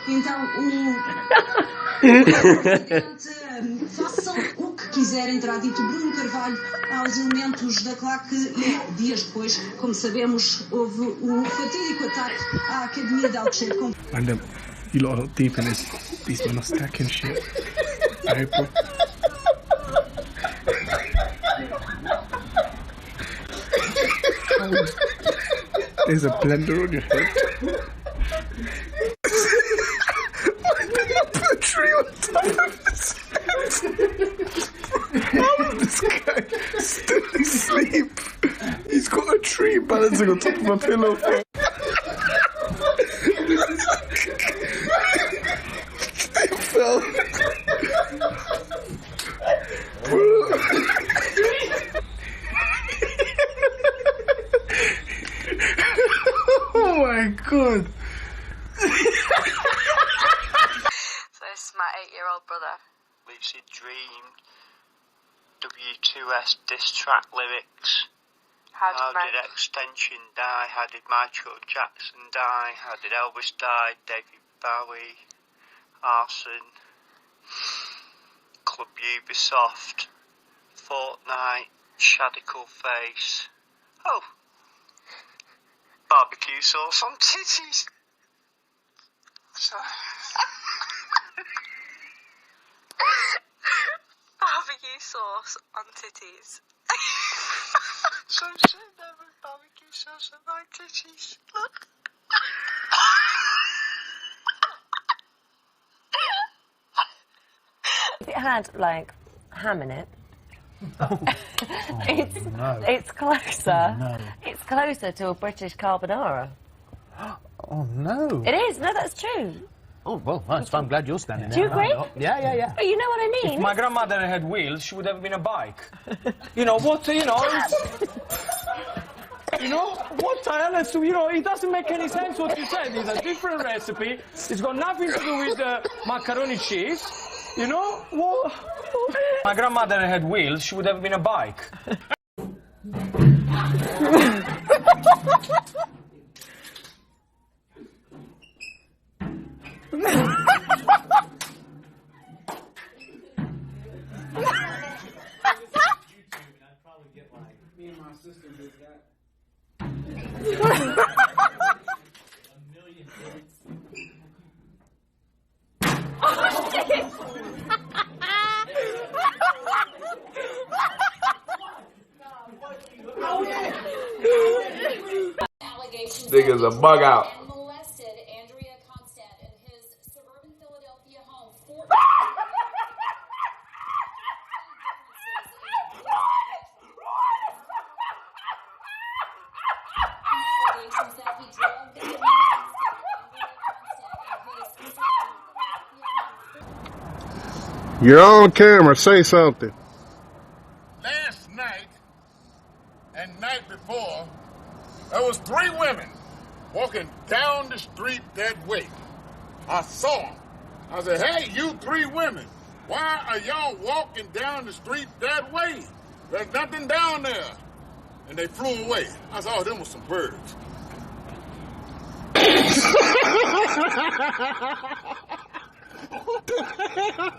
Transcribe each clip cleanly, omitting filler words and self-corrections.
Então, façam o que quiserem, terá dito Bruno Carvalho aos elementos da claque e dias depois, como sabemos, houve o fatídico ataque à Academia de Alcochete. And you lot are not deep in this. These men are stacking shit. April. There's a blender on your head. Why did you put a tree on top of his head? How is this guy still asleep? He's got a tree balancing on top of a pillow. They fell. Oh my god. So this is my 8-year-old brother. Lucid Dreamed, W2S diss track lyrics. How did Extension die? How did Michael Jackson die? How did Elvis die? David Bowie, Arson, Club Ubisoft, Fortnite, Shadical Face. Oh, barbecue sauce on titties. Sorry. Barbecue sauce on titties. So I'm sitting there with barbecue sauce on my titties. Look. If it had, like, ham in it, it's closer. Oh, no. It's closer to a British carbonara. Oh, no. It is. No, that's true. Oh, well, I'm glad you're standing there. Do you agree? Yeah. Oh, you know what I mean? If my grandmother had wheels, she would have been a bike. You know, what, you know... You know, what you know, it doesn't make any sense what you said. It's a different recipe. It's got nothing to do with macaroni cheese. You know? What? My grandmother had wheels, she would have been a bike. Me and my sister did that. A million hits. Nigga's a bug out. And molested Andrea Constant in his suburban Philadelphia home. Allegations that he drugged and molested Andrea Constant in his You're on camera. Say something. Last night and night before, there was 3 women walking down the street that way. I saw them. I said, hey, you 3 women, why are y'all walking down the street that way? There's nothing down there. And they flew away. I said, oh, them was some birds. What the hell?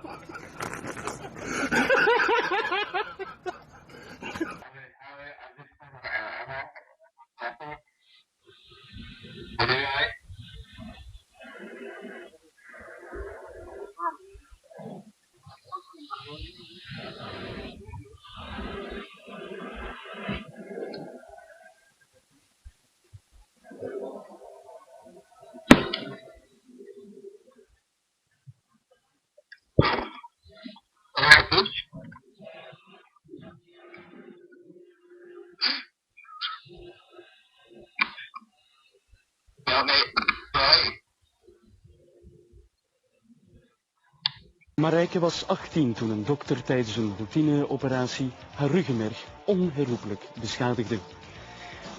Marijke was 18 toen een dokter tijdens een routineoperatie haar ruggenmerg onherroepelijk beschadigde.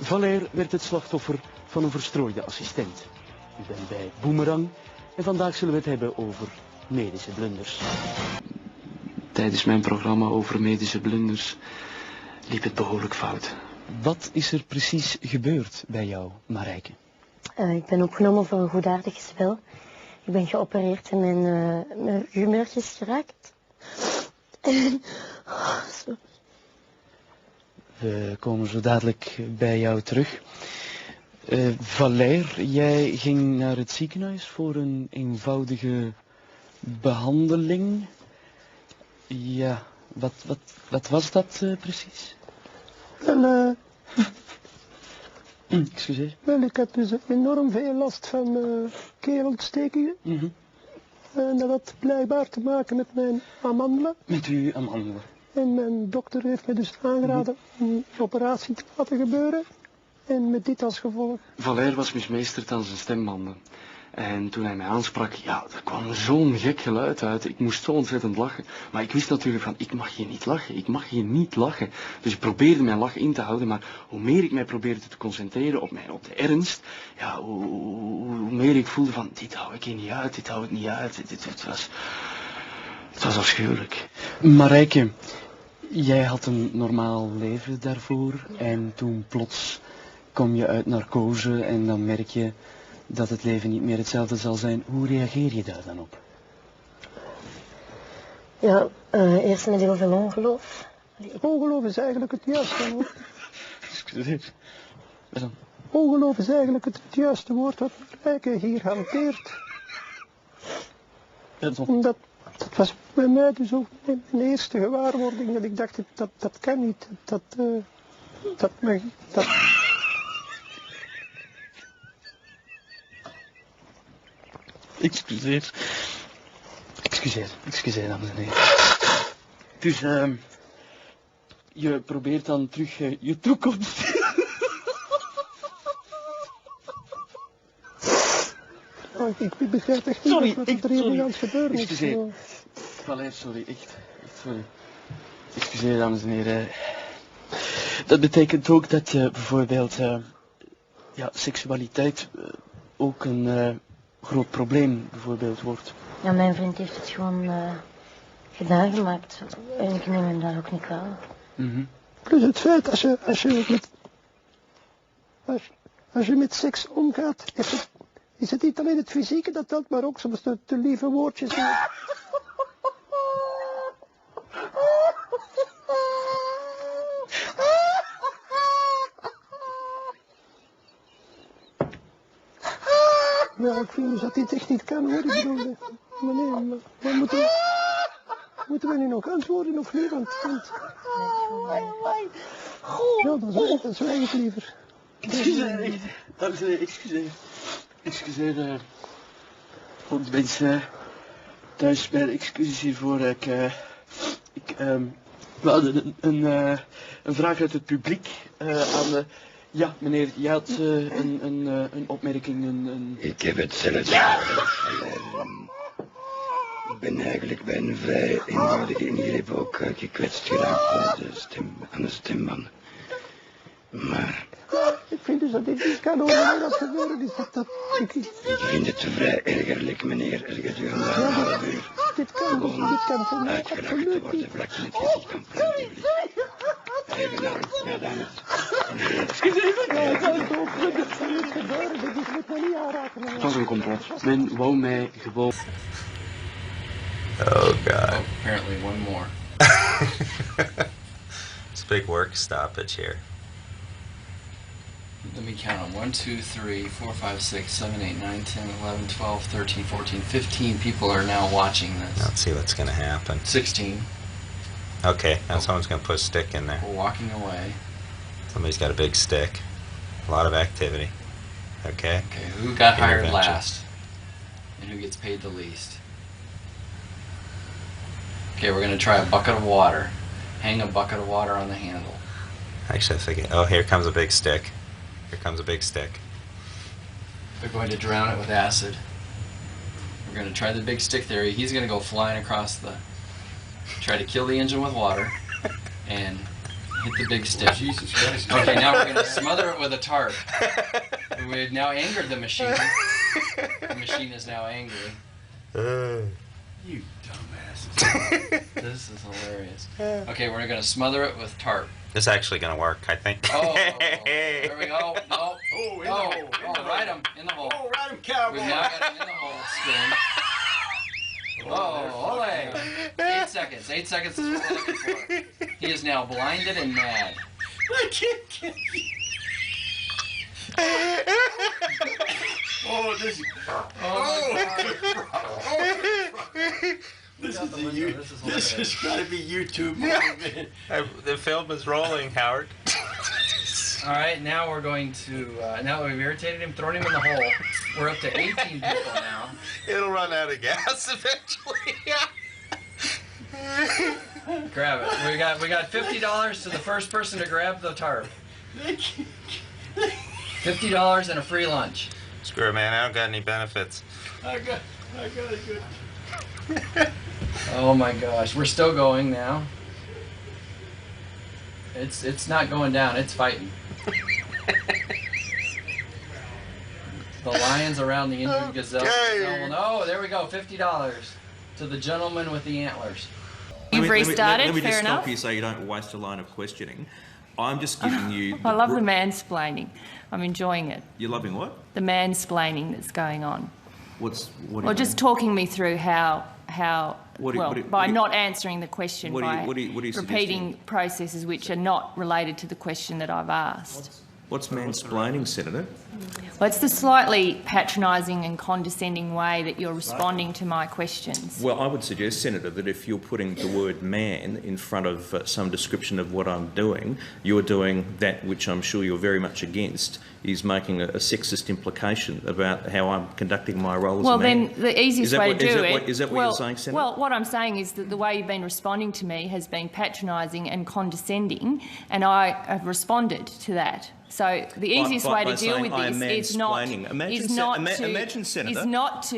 Valère werd het slachtoffer van een verstrooide assistent. U bent bij Boomerang en vandaag zullen we het hebben over medische blunders. Tijdens mijn programma over medische blunders liep het behoorlijk fout. Wat is er precies gebeurd bij jou, Marijke? Ik ben opgenomen voor een goedaardig spel. Ik ben geopereerd en mijn humeur is geraakt. En... sorry. We komen zo dadelijk bij jou terug. Valère, jij ging naar het ziekenhuis voor een eenvoudige behandeling. Ja, wat was dat precies? Wel, excuseer. Wel, ik had dus enorm veel last van keelontstekingen. En dat had blijkbaar te maken met mijn amandelen. Met uw amandelen. En mijn dokter heeft me dus aangeraden om een operatie te laten gebeuren. En met dit als gevolg. Valère was mismeesterd aan zijn stembanden. En toen hij mij aansprak, ja, er kwam zo'n gek geluid uit. Ik moest zo ontzettend lachen. Maar ik wist natuurlijk van, ik mag hier niet lachen. Ik mag hier niet lachen. Dus ik probeerde mijn lach in te houden. Maar hoe meer ik mij probeerde te concentreren op de ernst, ja, hoe meer ik voelde van, dit hou ik hier niet uit. Dit hou ik niet uit. Het was afschuwelijk. Marijke, jij had een normaal leven daarvoor. En toen plots kom je uit narcose en dan merk je dat het leven niet meer hetzelfde zal zijn. Hoe reageer je daar dan op? Ja, eerst met heel veel ongeloof. Ongeloof is eigenlijk het juiste woord. Excuseer. Wat dan? Ongeloof is eigenlijk het juiste woord wat Marijke hier hanteert. Omdat, dat was bij mij dus ook mijn eerste gewaarwording. Dat ik dacht, dat kan niet. Dat mag... Excuseer, dames en heren. Dus, je probeert dan terug je toekomst. Ik begrijp echt niet wat er hier aan het gebeuren is. Excuseer. Valère, sorry, echt sorry. Excuseer, dames en heren. Dat betekent ook dat bijvoorbeeld, seksualiteit ook een groot probleem bijvoorbeeld wordt. Ja, mijn vriend heeft het gewoon gedaan gemaakt. En ik neem hem daar ook niet kwalijk. Plus het feit, als je met seks omgaat, is het niet alleen het fysieke dat telt, maar ook soms de lieve woordjes. Ja, ik vind dus dat dit echt niet kan hoor. Ik bedoel, maar nee, maar moeten we nu nog antwoorden of niet? Want ja, dan zwijg ik liever. Excuseer, dames en heren, excuseer voor de mensen thuis bij de excuses hiervoor. We hadden een vraag uit het publiek aan de... Ja, meneer, je had een opmerking, Ik heb hetzelfde. Ik ben eigenlijk bij een vrij eenvoudige ingreep ook gekwetst geraakt aan de stembanden. Maar... Ik vind dus dat dit niet kan over dat gebeuren is. Ik vind het vrij ergerlijk, meneer, gedurende een half uur. Dit kan voor mij uitgelachen te worden vlak in het gezicht van plein publiek. Eigenaar, ja, dames. Het was een complot. Men wou mij gewoon... Oh god. Apparently one more. It's a big work stoppage here. Let me count them. 1, 2, 3, 4, 5, 6, 7, 8, 9, 10, 11, 12, 13, 14, 15 people are now watching this. Let's see what's going to happen. 16. Okay, now someone's going to put a stick in there. We're walking away. Somebody's got a big stick. A lot of activity. Okay. Okay, who got hired last? And who gets paid the least? Okay, we're going to try a bucket of water. Hang a bucket of water on the handle. Actually, I think... Oh, here comes a big stick. Here comes a big stick. They're going to drown it with acid. We're going to try the big stick theory. He's going to go flying across the... Try to kill the engine with water. And hit the big stick. Jesus Christ. Okay, now we're going to smother it with a tarp. We've now angered the machine. The machine is now angry. You dumbasses. This is hilarious. Okay, we're going to smother it with tarp. This is actually going to work, I think. Oh, there we go. No. Oh, ride him in the hole. Oh, ride him, cowboy. We've now got him in the hole, spin. seconds. 8 seconds is what we're looking for. He is now blinded and mad. I can't get Oh, this. This has got to be YouTube. The film is rolling, Howard. All right, now we're going to. Now that we've irritated him, thrown him in the hole. We're up to 18 people now. It'll run out of gas eventually. Grab it. We got $50 to the first person to grab the tarp. $50 and a free lunch. Screw it, man. I don't got any benefits. I got it good. Oh my gosh, we're still going now. It's not going down. It's fighting. The lions around the injured gazelle. Oh, no, there we go. $50 to the gentleman with the antlers. You've restarted, let me fair just enough. stop you so you don't waste a line of questioning. I'm just giving you... I love the mansplaining. I'm enjoying it. You're loving what? The mansplaining that's going on. What Well, just talking me through how by not answering the question, what by are you repeating suggesting? processes which are not related to the question that I've asked. What's mansplaining, Senator? Well, it's the slightly patronising and condescending way that you're responding to my questions. Well, I would suggest, Senator, that if you're putting the word man in front of some description of what I'm doing, you're doing that which I'm sure you're very much against, is making a sexist implication about how I'm conducting my role as a man. Well, then the easiest way to do it... Is that what you're saying, Senator? Well, what I'm saying is that the way you've been responding to me has been patronising and condescending, and I have responded to that. So the easiest way to deal with this is not to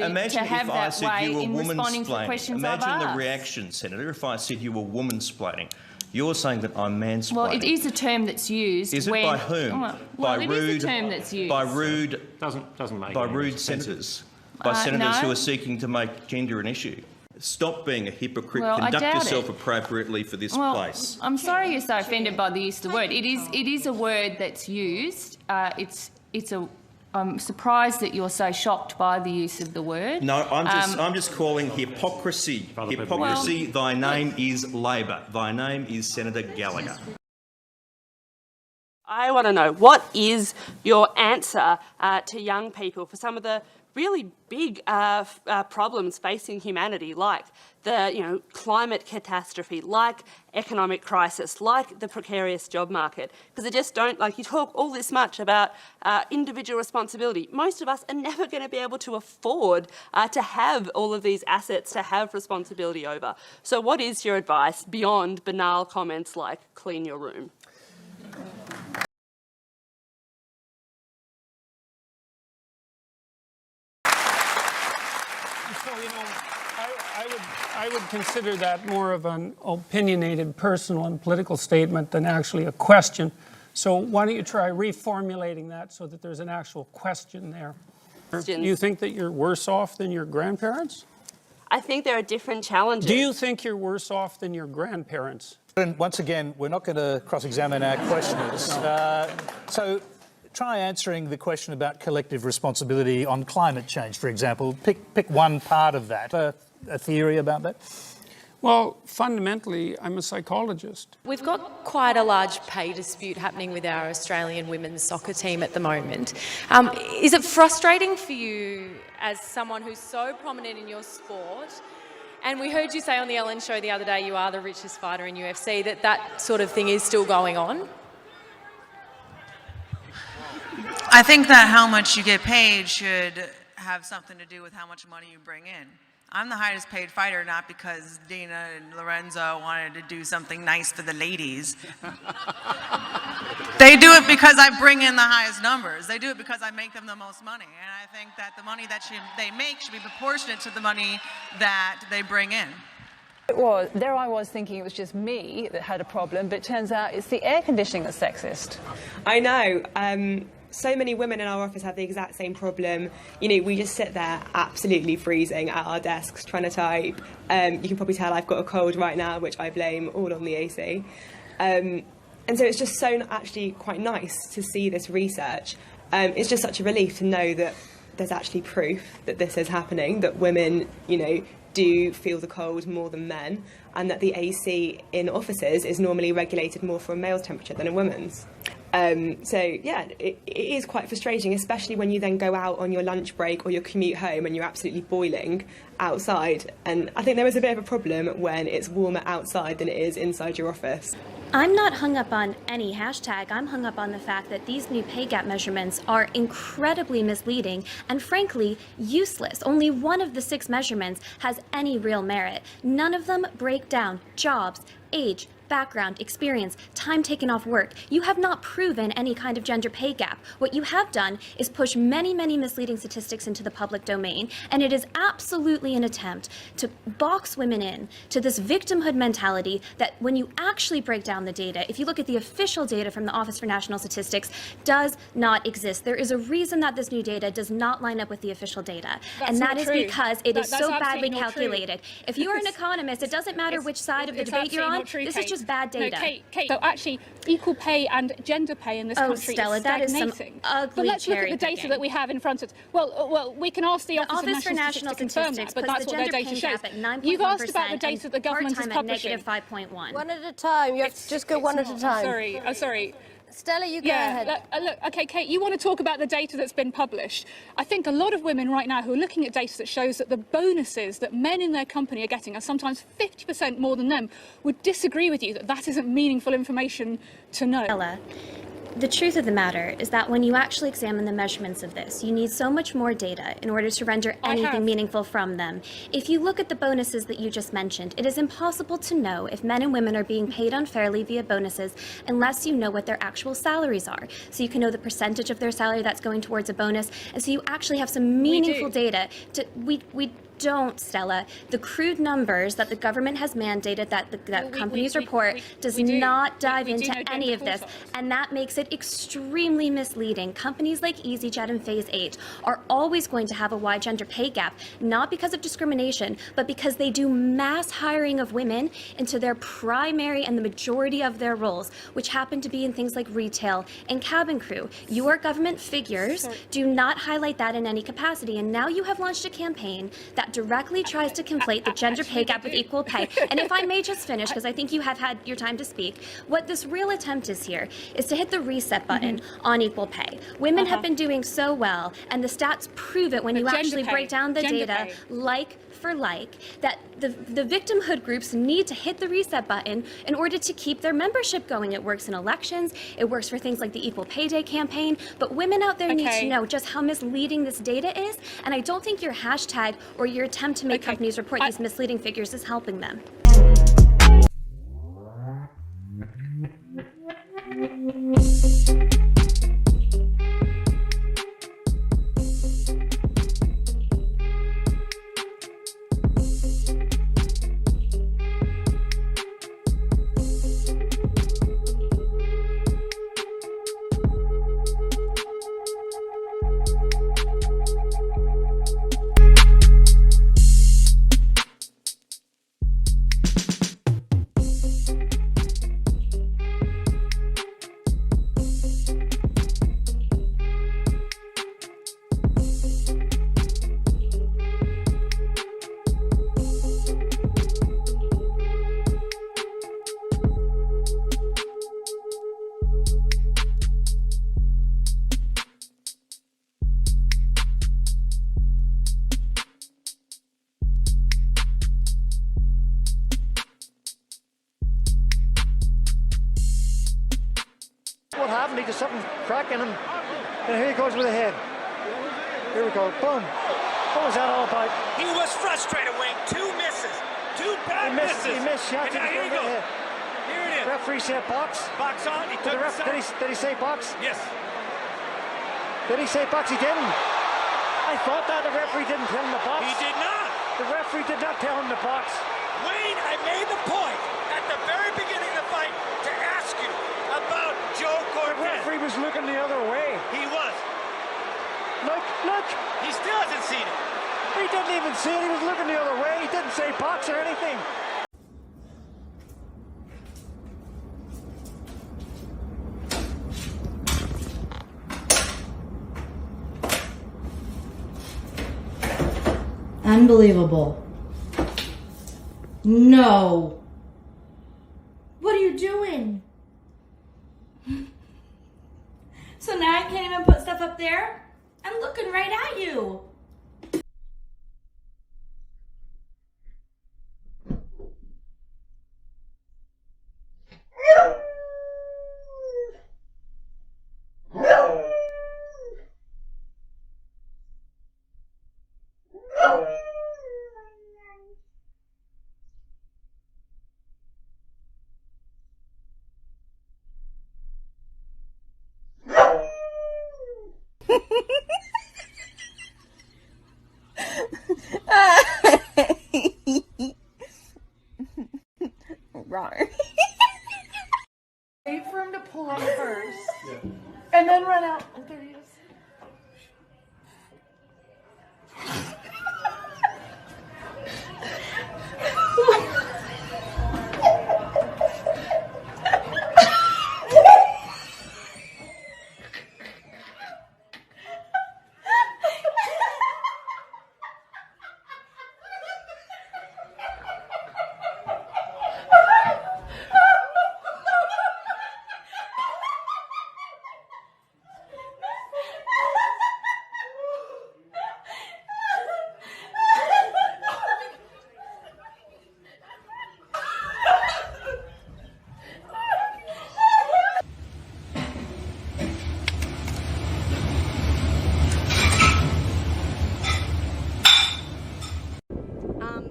have that way in responding to the questions I've asked. Imagine the reaction, Senator, if I said you were woman-splaining. You're saying that I'm mansplaining. Well, it is a term that's used. Is it by whom? Well, it is a term that's used. By rude senators. senators. By senators no. who are seeking to make gender an issue. Stop being a hypocrite. Well, I Conduct doubt yourself it. appropriately for this Well, place. I'm sorry you're so offended by the use of the word. It is a word that's used. I'm surprised that you're so shocked by the use of the word. No, I'm just calling hypocrisy. Hypocrisy. Thy name is Labor. Thy name is Senator Gallagher. I want to know, what is your answer to young people for some of the really big problems facing humanity, like the climate catastrophe, like economic crisis, like the precarious job market? Because they just don't, you talk all this much about individual responsibility. Most of us are never going to be able to afford to have all of these assets to have responsibility over. So what is your advice beyond banal comments like clean your room? So, I would consider that more of an opinionated personal and political statement than actually a question. So why don't you try reformulating that so that there's an actual question there? Do you think that you're worse off than your grandparents? I think there are different challenges. Do you think you're worse off than your grandparents? And once again, we're not going to cross-examine our questioners. So try answering the question about collective responsibility on climate change, for example. Pick one part of that. A theory about that? Well, fundamentally, I'm a psychologist. We've got quite a large pay dispute happening with our Australian women's soccer team at the moment. Is it frustrating for you as someone who's so prominent in your sport? And we heard you say on the Ellen show the other day you are the richest fighter in UFC, that sort of thing is still going on? I think that how much you get paid should have something to do with how much money you bring in. I'm the highest paid fighter, not because Dina and Lorenzo wanted to do something nice for the ladies. They do it because I bring in the highest numbers. They do it because I make them the most money. And I think that the money that they make should be proportionate to the money that they bring in. Well, there I was thinking it was just me that had a problem, but it turns out it's the air conditioning that's sexist. I know. So many women in our office have the exact same problem. We just sit there absolutely freezing at our desks trying to type. You can probably tell I've got a cold right now, which I blame all on the AC. And so it's just so actually quite nice to see this research. It's just such a relief to know that there's actually proof that this is happening, that women, do feel the cold more than men, and that the AC in offices is normally regulated more for a male's temperature than a woman's. So yeah, it is quite frustrating, especially when you then go out on your lunch break or your commute home and you're absolutely boiling outside. And I think there is a bit of a problem when it's warmer outside than it is inside your office. I'm not hung up on any hashtag. I'm hung up on the fact that these new pay gap measurements are incredibly misleading and frankly useless. Only one of the 6 measurements has any real merit. None of them break down jobs, age, background, experience, time taken off work. You have not proven any kind of gender pay gap. What you have done is push many, many misleading statistics into the public domain, and it is absolutely an attempt to box women in to this victimhood mentality that when you actually break down the data, if you look at the official data from the Office for National Statistics, does not exist. There is a reason that this new data does not line up with the official data, and that is because it is so badly calculated. If you are an economist, it doesn't matter which side of the debate you're on, this is just bad data. No, Kate, so actually, equal pay and gender pay in this country Stella, is that stagnating. is some ugly but let's look at the data picking. that we have in front of us. Well, we can ask the Office for National Statistics to confirm that, but that's what their data shows. You've asked about the data that the government is publishing. -5.1. One at a time. You have to just go one at a time. I'm sorry. Stella, you go ahead. Look, okay, Kate, you want to talk about the data that's been published. I think a lot of women right now who are looking at data that shows that the bonuses that men in their company are getting are sometimes 50% more than them would disagree with you that that isn't meaningful information to know. Stella, the truth of the matter is that when you actually examine the measurements of this, you need so much more data in order to render anything meaningful from them. If you look at the bonuses that you just mentioned, it is impossible to know if men and women are being paid unfairly via bonuses unless you know what their actual salaries are. So you can know the percentage of their salary that's going towards a bonus, and so you actually have some meaningful data. We don't, Stella. The crude numbers that the government has mandated that companies report does not dive into any of this, and that makes it extremely misleading. Companies like EasyJet and Phase 8 are always going to have a wide gender pay gap, not because of discrimination, but because they do mass hiring of women into their primary and the majority of their roles, which happen to be in things like retail and cabin crew. Your government figures do not highlight that in any capacity, and now you have launched a campaign that directly tries to conflate the gender pay gap with equal pay. And if I may just finish, because I think you have had your time to speak, what this real attempt is here is to hit the reset button on equal pay. Women have been doing so well, and the stats prove it when you actually break down the data like for like, that the victimhood groups need to hit the reset button in order to keep their membership going. It works in elections, it works for things like the Equal Pay Day campaign, but women out there need to know just how misleading this data is, and I don't think your hashtag or your attempt to make companies report these misleading figures is helping them. What happened? He just something cracking him, and here he goes with a head. Here we go. Boom. What was that all about? He was frustrated, Wayne. 2 misses. 2 bad misses. He missed shots. And now here he goes. Here it is. Referee said box. Box on. He took the side. Did he say box? Yes. Did he say box? He didn't. I thought that the referee didn't tell him the box. He did not. The referee did not tell him the box. Wayne, I made the point at the very beginning of the fight to ask you about Joe Cortez. The referee was looking the other way. He was. Look. He still hasn't seen it. He didn't even see it. He was looking the other way. He didn't say box or anything. Unbelievable. No. What are you doing? So now I can't even put stuff up there? I'm looking right at you. Wrong. Wait for him to pull up first. And then run out. Oh, there he is.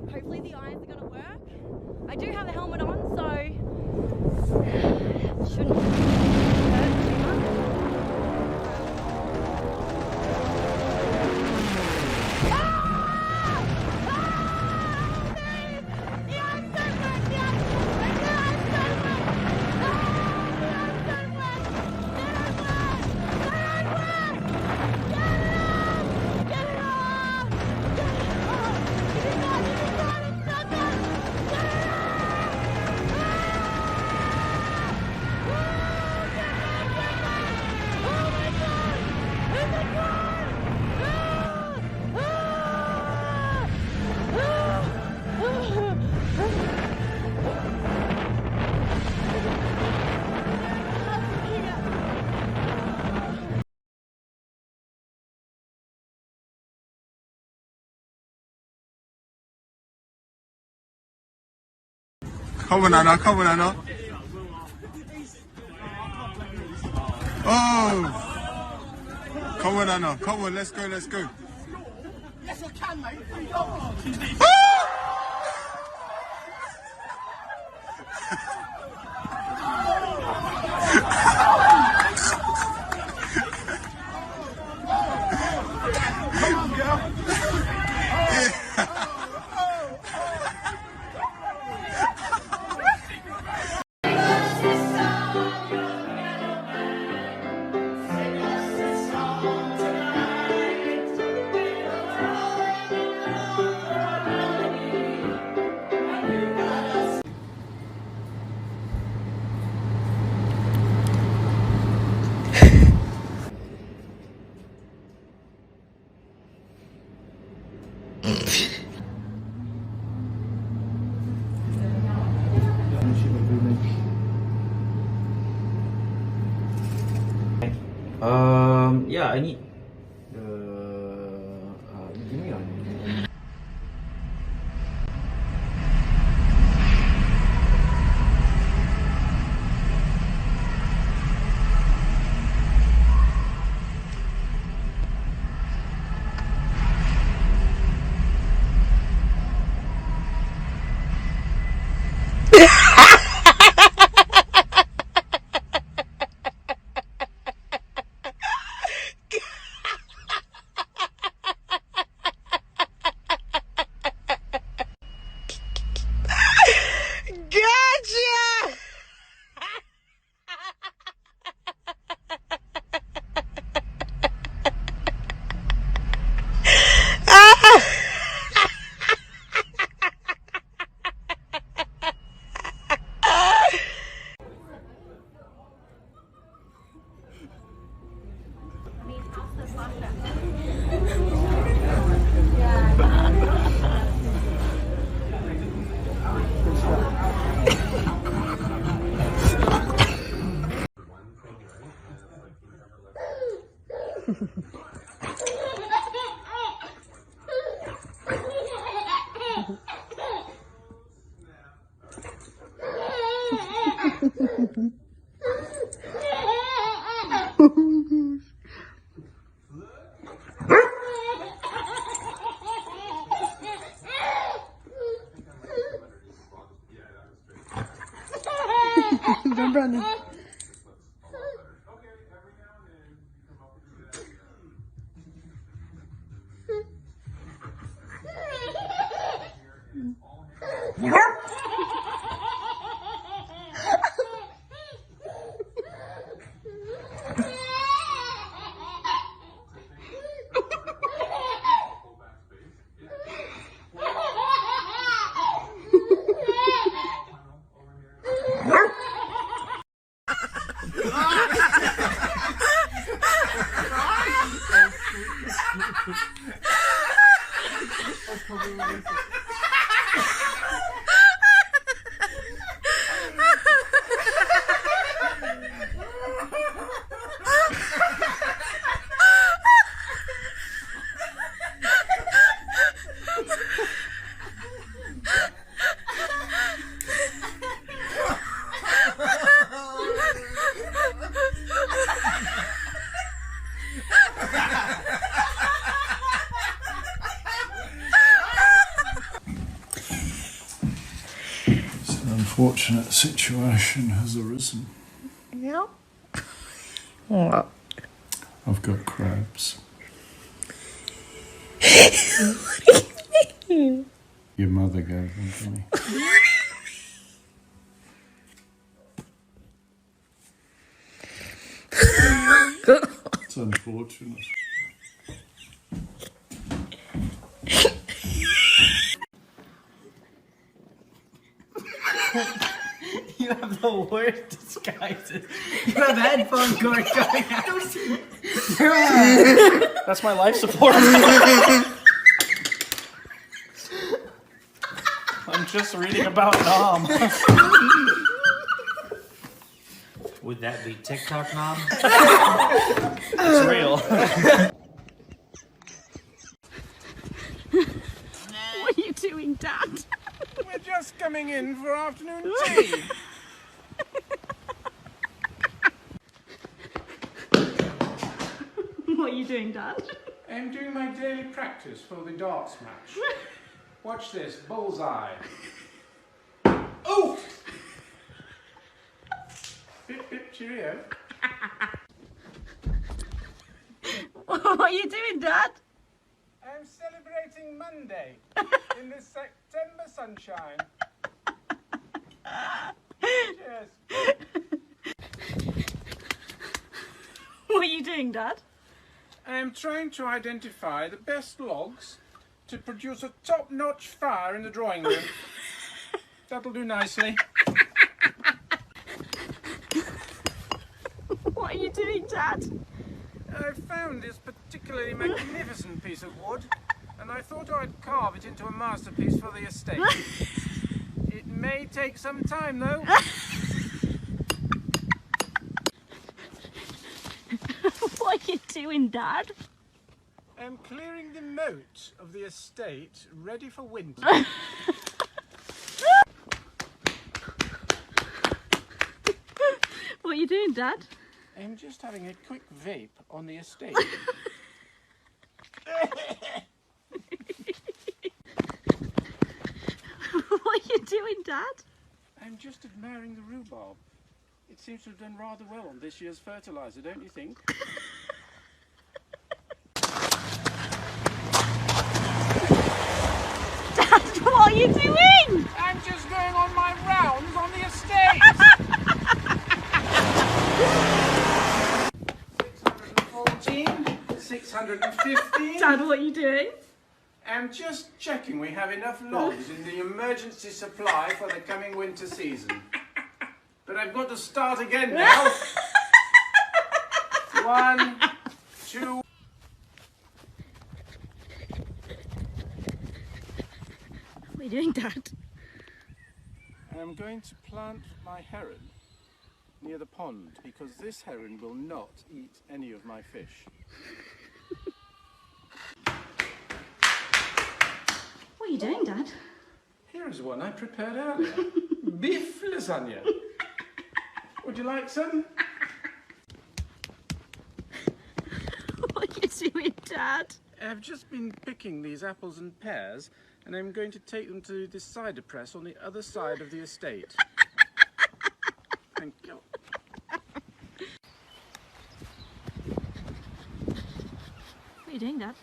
Hopefully the irons are going to work. I do have the helmet on, so shouldn't hurt too much. Come on, Anna. Come on, Anna. Oh! Come on, Anna. Come on, let's go, let's go. Yes, I can, mate. Come on, girl. Yeah, I need the give me one. Gotcha! Don't Brandon. Unfortunate situation has arisen. Yeah. What? I've got crabs. Your mother gave them to me. It's unfortunate. You have the worst disguises. You have headphone cord going out. That's my life support. I'm just reading about Nam. Would that be TikTok, Mom? It's real. What are you doing, Dad? We're just coming in for afternoon tea. What are you doing, Dad? I'm doing my daily practice for the darts match. Watch this, bullseye. Oh! Bip bip cheerio. What are you doing, Dad? I'm celebrating Monday in the September sunshine. Cheers. What are you doing, Dad? I am trying to identify the best logs to produce a top-notch fire in the drawing room. That'll do nicely. What are you doing, Dad? I found this particularly magnificent piece of wood, and I thought I'd carve it into a masterpiece for the estate. It may take some time, though. What are you doing, Dad? I'm clearing the moat of the estate, ready for winter. What are you doing, Dad? I'm just having a quick vape on the estate. What are you doing, Dad? I'm just admiring the rhubarb. It seems to have done rather well on this year's fertiliser, don't you think? Dad, what are you doing? I'm just going on my rounds on the estate. 614, 615. Dad, what are you doing? I'm just checking we have enough logs in the emergency supply for the coming winter season. But I've got to start again now. 1, 2. What are you doing, Dad? I'm going to plant my heron near the pond because this heron will not eat any of my fish. What are you doing, Dad? Here is one I prepared earlier. Beef lasagna. Would you like some? What are you doing, Dad? I've just been picking these apples and pears, and I'm going to take them to the cider press on the other side of the estate. Thank you. What are you doing, Dad?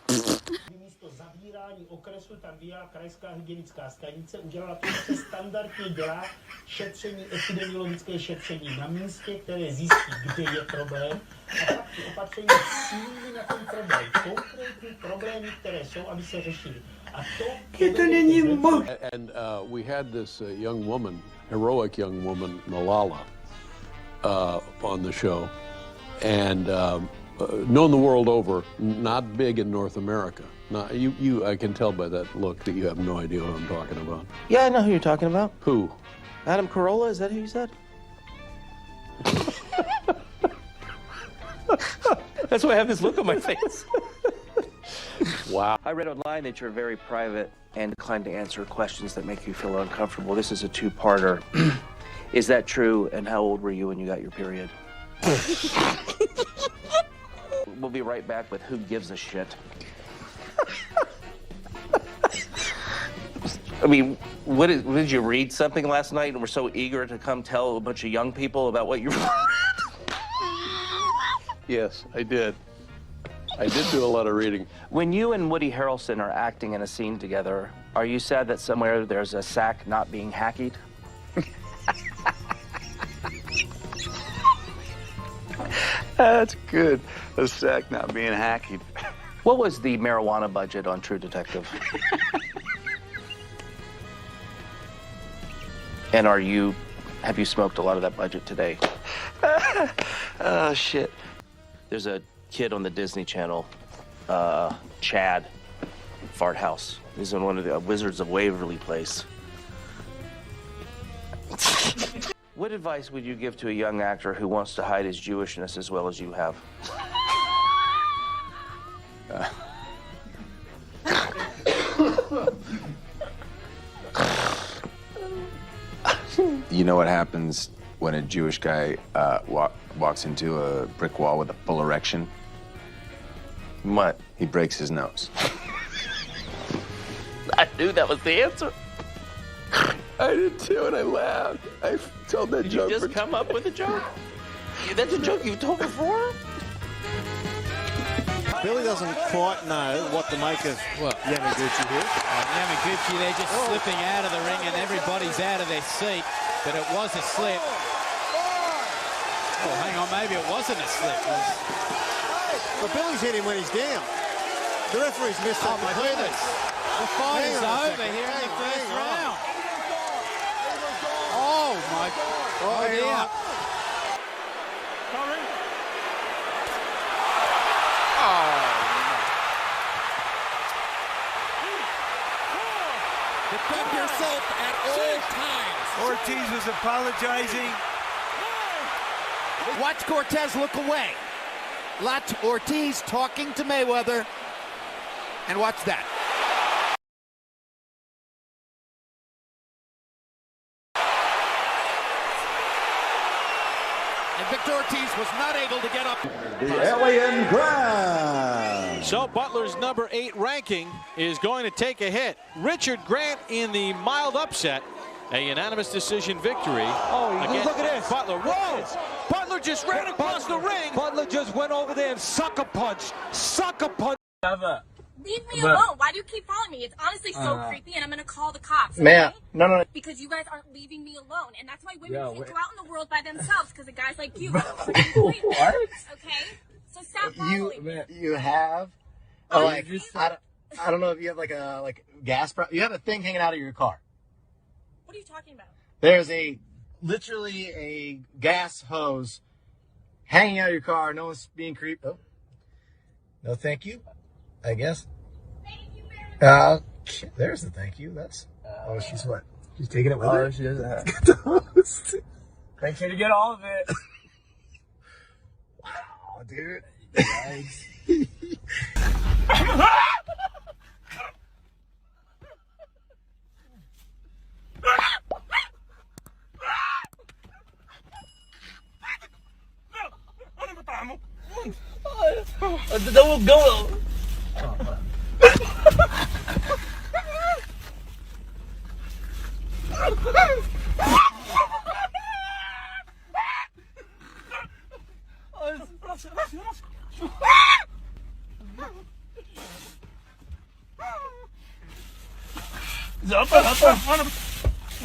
Místo zavírání okresu tam byla krajská hygienická stanice, udělala to, co se standardně dělá, šetření, epidemiologické šetření na místě, které zjistí, kde je problém, a pak ty opatření cílí na ten problém, konkrétní problémy, které jsou, aby se řešily. A to není možné. And we had this young woman, heroic young woman, Malala, on the show, and known the world over, not big in North America. Not, I can tell by that look that you have no idea what I'm talking about. Yeah, I know who you're talking about. Who? Adam Carolla, is that who you said? That's why I have this look on my face. Wow. I read online that you're very private and decline to answer questions that make you feel uncomfortable. This is a two-parter. Is that true, and how old were you when you got your period? We'll be right back with Who Gives a Shit. I mean, did you read something last night and were so eager to come tell a bunch of young people about what you read? Yes, I did. I did do a lot of reading. When you and Woody Harrelson are acting in a scene together, are you sad that somewhere there's a sack not being hacked? That's good. A sack not being hacked. What was the marijuana budget on True Detective? And have you smoked a lot of that budget today? Oh, shit. There's a kid on the Disney Channel, Chad, Fart House. He's in one of the Wizards of Waverly Place. What advice would you give to a young actor who wants to hide his Jewishness as well as you have? You know what happens when a Jewish guy walks into a brick wall with a full erection? What? He breaks his nose. I knew that was the answer. I did too, and I laughed. I told that joke. Did you just come up with a joke? That's a joke you've told before? Billy doesn't quite know what to make of Yamaguchi here. Yamaguchi, they're just slipping out of the ring and everybody's out of their seat, but it was a slip. Oh, hang on, maybe it wasn't a slip. Well, Billy's hit him when he's down. The referee's missed that. Oh, my goodness. The fight is over here in the first round. Oh, my God. Oh, dear. Defend yourself at all times. Ortiz was apologizing. Watch Cortez look away. Watch Ortiz talking to Mayweather. And watch that. And Victor Ortiz was not able to get up. The Alien Grant. So Butler's number 8 ranking is going to take a hit. Richard Grant in the mild upset. A unanimous decision victory. Oh, look at this. Butler. Whoa! Butler just ran across the ring. Butler just went over there and sucker punched. Sucker punch. Leave me alone. Why do you keep following me? It's honestly so creepy, and I'm going to call the cops. Man, okay? no. Because you guys aren't leaving me alone, and that's why women can't go out in the world by themselves, because of guys like you. What? Okay? So stop following me. You have? Oh, like, I don't know if you have like a gas. You have a thing hanging out of your car. What are you talking about? There's literally a gas hose hanging out of your car. No one's being creeped. Oh. No, thank you. I guess. There's the thank you. That's. Oh, she's what? She's taking it with her? Oh, she doesn't have. Make sure to get all of it. Wow, dude. Nice. Go.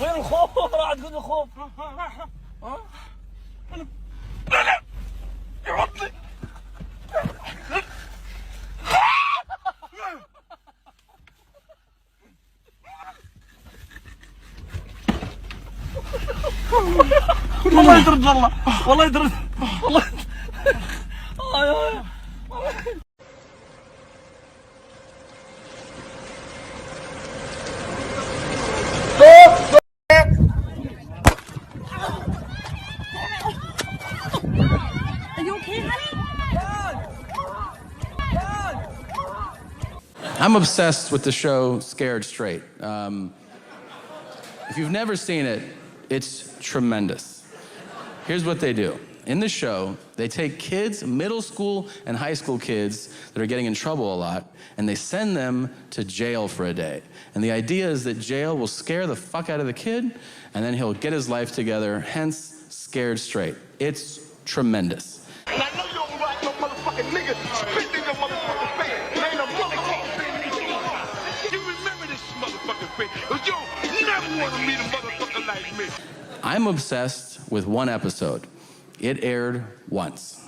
وين الخوف؟ راح تقول الخوف. والله يدرد والله يدرد والله. Are you okay, honey? I'm obsessed with the show Scared Straight. If you've never seen it, it's tremendous. Here's what they do. In the show, they take kids, middle school and high school kids that are getting in trouble a lot, and they send them to jail for a day. And the idea is that jail will scare the fuck out of the kid, and then he'll get his life together, hence Scared Straight. It's tremendous. And I know you don't like no motherfucking nigga spitting in your motherfucking face. Ain't a motherfucker. You remember this motherfucking face, because you never want to meet a motherfucker like me. I'm obsessed with one episode. It aired once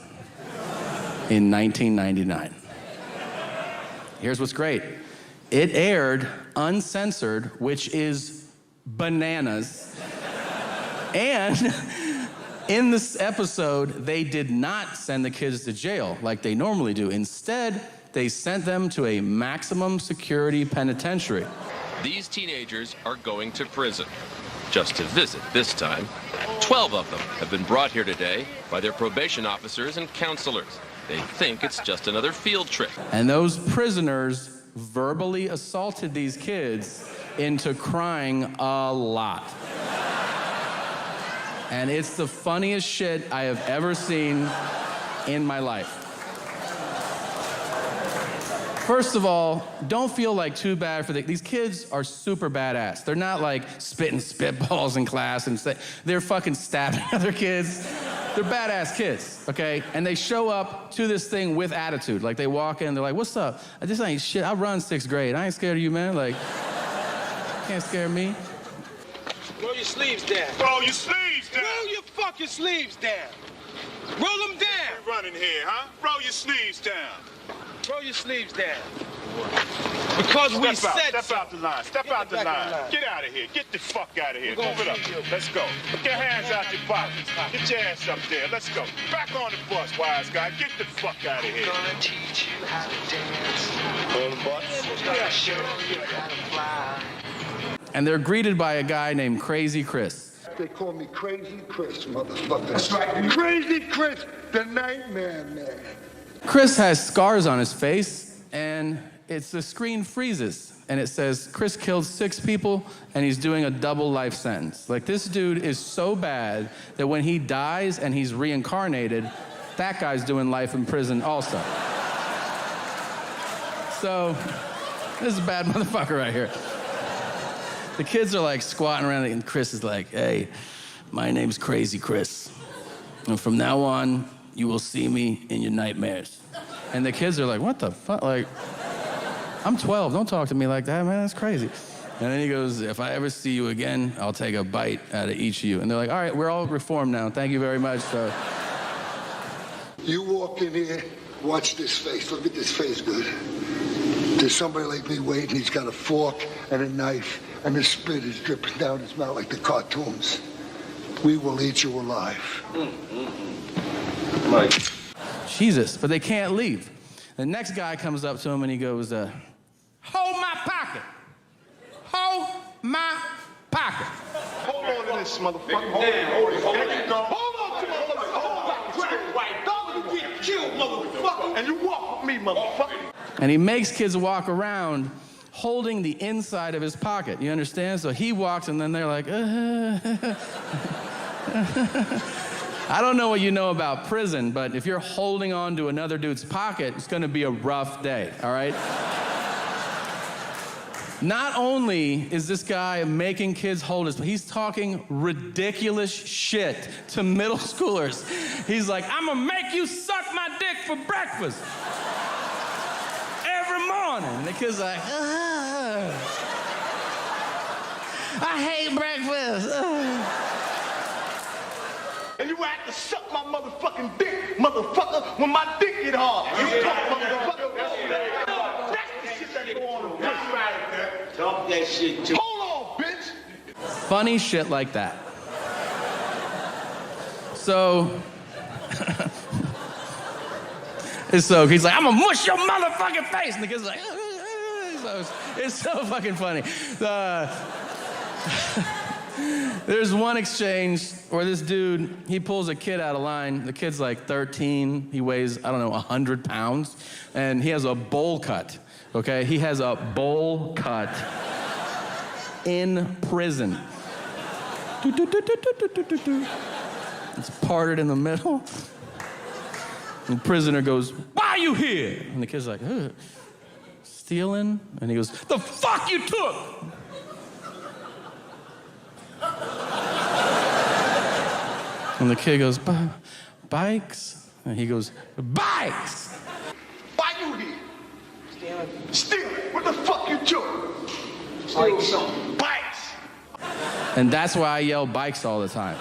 in 1999. Here's what's great. It aired uncensored, which is bananas. And in this episode, they did not send the kids to jail like they normally do. Instead, they sent them to a maximum security penitentiary. These teenagers are going to prison, just to visit this time. 12 of them have been brought here today by their probation officers and counselors. They think it's just another field trip. And those prisoners verbally assaulted these kids into crying a lot. And it's the funniest shit I have ever seen in my life. First of all, don't feel like too bad for these kids are super badass. They're not like spitting spitballs in class and they're fucking stabbing other kids. They're badass kids, okay? And they show up to this thing with attitude. Like they walk in, they're like, what's up? This ain't shit. I run 6th grade. I ain't scared of you, man. Like, can't scare me. Roll your sleeves down. Roll your sleeves down. Roll your fucking sleeves down. Roll them down. We running here, huh? Roll your sleeves down. Roll your sleeves down. Because we said Step out the line. Step out the line. Get out of here. Get the fuck out of here. Move it up. Let's go. Put your hands out your pockets. Get your ass up there. Let's go. Back on the bus, wise guy. Get the fuck out of here. I'm gonna teach you how to dance. On the bus. I'm gonna show you how to fly. And they're greeted by a guy named Crazy Chris. They call me Crazy Chris, motherfucker. That's right. Crazy Chris, the Nightmare Man. Chris has scars on his face, and the screen freezes, and it says, Chris killed 6 people, and he's doing a double life sentence. Like, this dude is so bad that when he dies and he's reincarnated, that guy's doing life in prison also. So, this is a bad motherfucker right here. The kids are like squatting around, and Chris is like, hey, my name's Crazy Chris. And from now on, you will see me in your nightmares. And the kids are like, what the fuck? Like, I'm 12, don't talk to me like that, man, that's crazy. And then he goes, if I ever see you again, I'll take a bite out of each of you. And they're like, all right, we're all reformed now, thank you very much. So. You walk in here, watch this face, look at this face, good. There's somebody like me waiting, he's got a fork and a knife, and the spit is dripping down his mouth like the cartoons. We will eat you alive. Mike. Jesus, but they can't leave. The next guy comes up to him and he goes, hold my pocket. Hold my pocket. Hold on to this motherfucker. Hold on to my motherfucker. Right, don't get killed, motherfucker. And you walk with me, motherfucker. And he makes kids walk around holding the inside of his pocket. You understand? So he walks and then they're like, I don't know what you know about prison, but if you're holding on to another dude's pocket, it's going to be a rough day, all right? Not only is this guy making kids hold his, he's talking ridiculous shit to middle schoolers. He's like, I'm gonna make you suck my dick for breakfast every morning. And the kid's like, I hate breakfast. And you have to suck my motherfucking dick, motherfucker, when my dick get hard. You talk, motherfucker. That's the shit that go on. That's right. Talk that shit too. Hold on, bitch. Funny shit like that. So he's like, I'm gonna mush your motherfucking face. And the kid's like, it's so fucking funny. There's one exchange where this dude, he pulls a kid out of line. The kid's like 13. He weighs, I don't know, 100 pounds. And he has a bowl cut, okay? He has a bowl cut in prison. It's parted in the middle. And the prisoner goes, why are you here? And the kid's like, stealing? And he goes, the fuck you took? And the kid goes, bikes? And he goes, bikes! Why you here? Stealing. Stealing? What the fuck you took? Bikes. Bikes! And that's why I yell bikes all the time.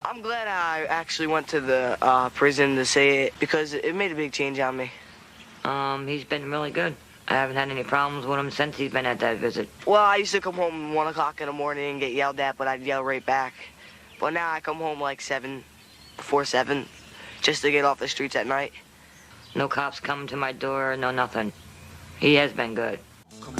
I'm glad I actually went to the prison to say it because it made a big change on me. He's been really good. I haven't had any problems with him since he's been at that visit. Well, I used to come home 1 o'clock in the morning and get yelled at, but I'd yell right back. But now I come home like 7, before 7, just to get off the streets at night. No cops coming to my door, no nothing. He has been good.